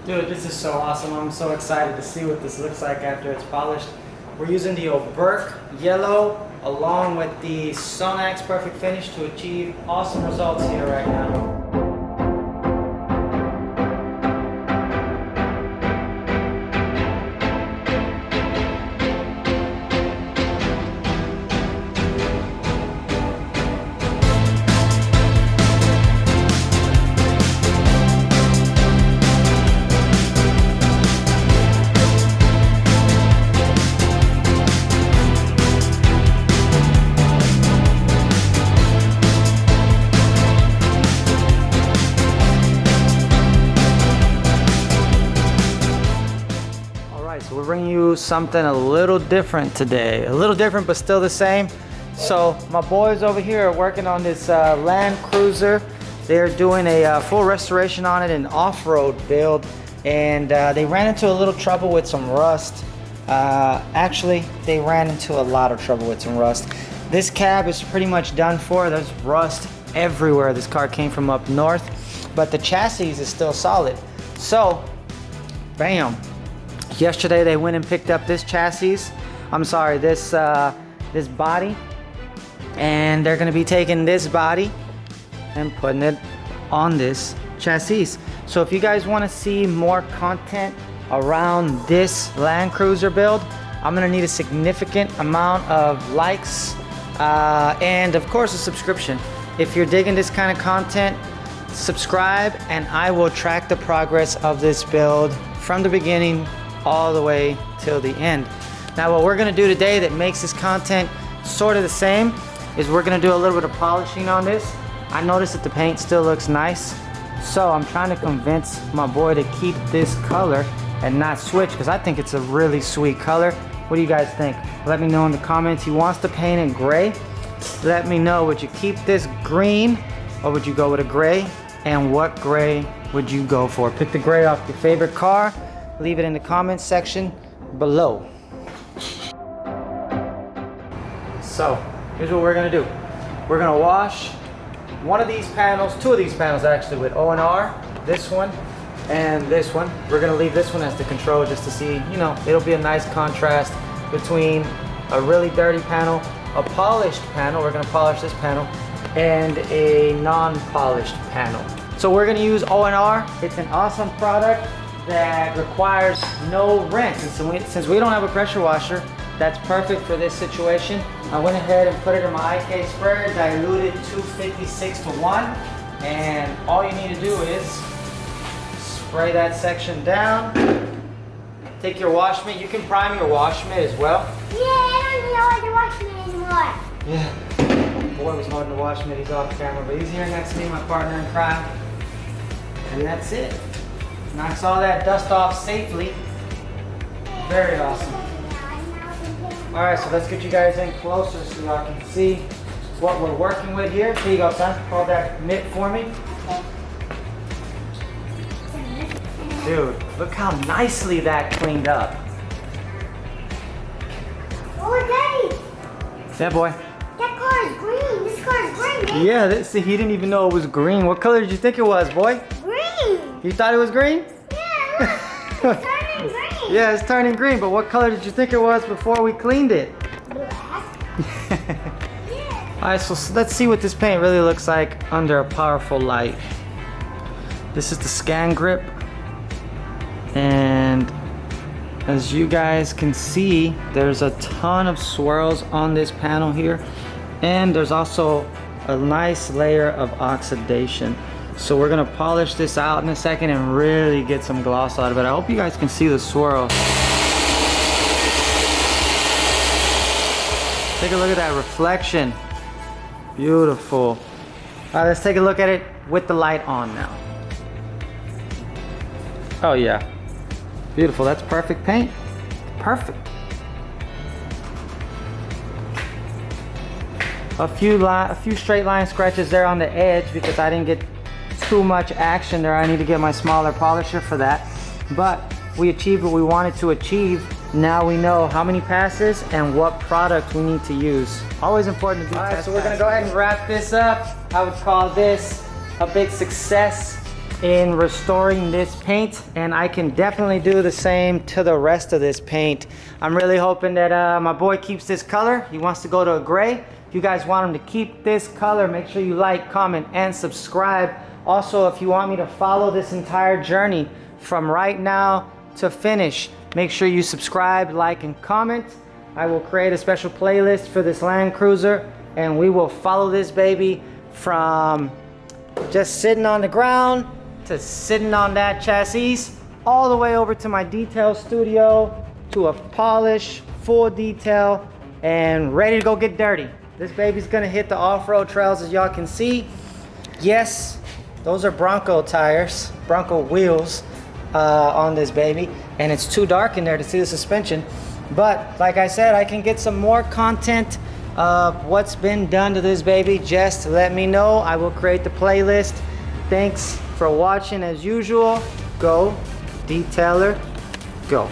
Dude, this is so awesome. I'm so excited to see what this looks like after it's polished. We're using the Oberk yellow along with the Sonax Perfect Finish to achieve awesome results here right now. So we're bringing you something a little different today. A little different, but still the same. So my boys over here are working on this Landcruiser. They're doing a full restoration on it, an off-road build. And they ran into a little trouble with some rust. Actually, they ran into a lot of trouble with some rust. This cab is pretty much done for. There's rust everywhere. This car came from up north, but the chassis is still solid. So, bam. Yesterday they went and picked up this chassis. I'm sorry, this body, and they're going to be taking this body and putting it on this chassis. So if you guys want to see more content around this Landcruiser build, I'm going to need a significant amount of likes and of course a subscription. If you're digging this kind of content, subscribe and I will track the progress of this build from the beginning all the way till the end. Now what we're gonna do today that makes this content sort of the same is we're gonna do a little bit of polishing on this. I noticed that the paint still looks nice, so I'm trying to convince my boy to keep this color and not switch, because I think it's a really sweet color. What do you guys think? Let me know in the comments. He wants to paint it gray. Let me know, would you keep this green or would you go with a gray? And what gray would you go for? Pick the gray off your favorite car. Leave it in the comments section below. So here's what we're gonna do. We're gonna wash one of these panels, two of these panels actually, with O&R, this one and this one. We're gonna leave this one as the control just to see, you know, it'll be a nice contrast between a really dirty panel, a polished panel, we're gonna polish this panel, and a non-polished panel. So we're gonna use O&R. It's an awesome product that requires no rinse, and so since we don't have a pressure washer, that's perfect for this situation. I went ahead and put it in my IK sprayer, diluted 256 to 1, and all you need to do is spray that section down. Take your wash mitt. You can prime your wash mitt as well. Yeah, I don't know how to wash mitt anymore. Yeah, boy was holding the wash mitt. He's off camera, but he's here next to me, my partner in crime, and that's it. Knocks all that dust off safely. Very awesome. All right, so let's get you guys in closer so y'all can see what we're working with here. Here you go, son. Hold that mitt for me. Dude, look how nicely that cleaned up. Oh, Daddy. Yeah, boy. That car is green. This car is green, Daddy. Yeah, see, he didn't even know it was green. What color did you think it was, boy? Green. You thought it was green? Yeah, look. It's turning green. Yeah, it's turning green, but what color did you think it was before we cleaned it? Black. Yeah. All right, so let's see what this paint really looks like under a powerful light. This is the scan grip, and as you guys can see, there's a ton of swirls on this panel here, and there's also a nice layer of oxidation. So we're gonna polish this out in a second and really get some gloss out of it. I hope you guys can see the swirl. Take a look at that reflection. Beautiful. All right, let's take a look at it with the light on now. Oh yeah, beautiful. That's perfect paint. Perfect. A few straight line scratches there on the edge because I didn't get too much action there. I need to get my smaller polisher for that. But we achieved what we wanted to achieve. Now we know how many passes and what product we need to use. Always important to do. All right, so we're gonna go ahead and wrap this up. I would call this a big success. in restoring this paint, and I can definitely do the same to the rest of this paint. I'm really hoping that my boy keeps this color. He wants to go to a gray. If you guys want him to keep this color, make sure you like, comment, and subscribe. Also, if you want me to follow this entire journey from right now to finish, make sure you subscribe, like, and comment. I will create a special playlist for this Landcruiser, and we will follow this baby from just sitting on the ground to sitting on that chassis, all the way over to my detail studio, to a polish, full detail, and ready to go get dirty. This baby's gonna hit the off-road trails, as y'all can see. Yes, those are Bronco tires, Bronco wheels on this baby, and it's too dark in there to see the suspension. But like I said, I can get some more content of what's been done to this baby. Just let me know. I will create the playlist. Thanks for watching as usual. Go, detailer, go.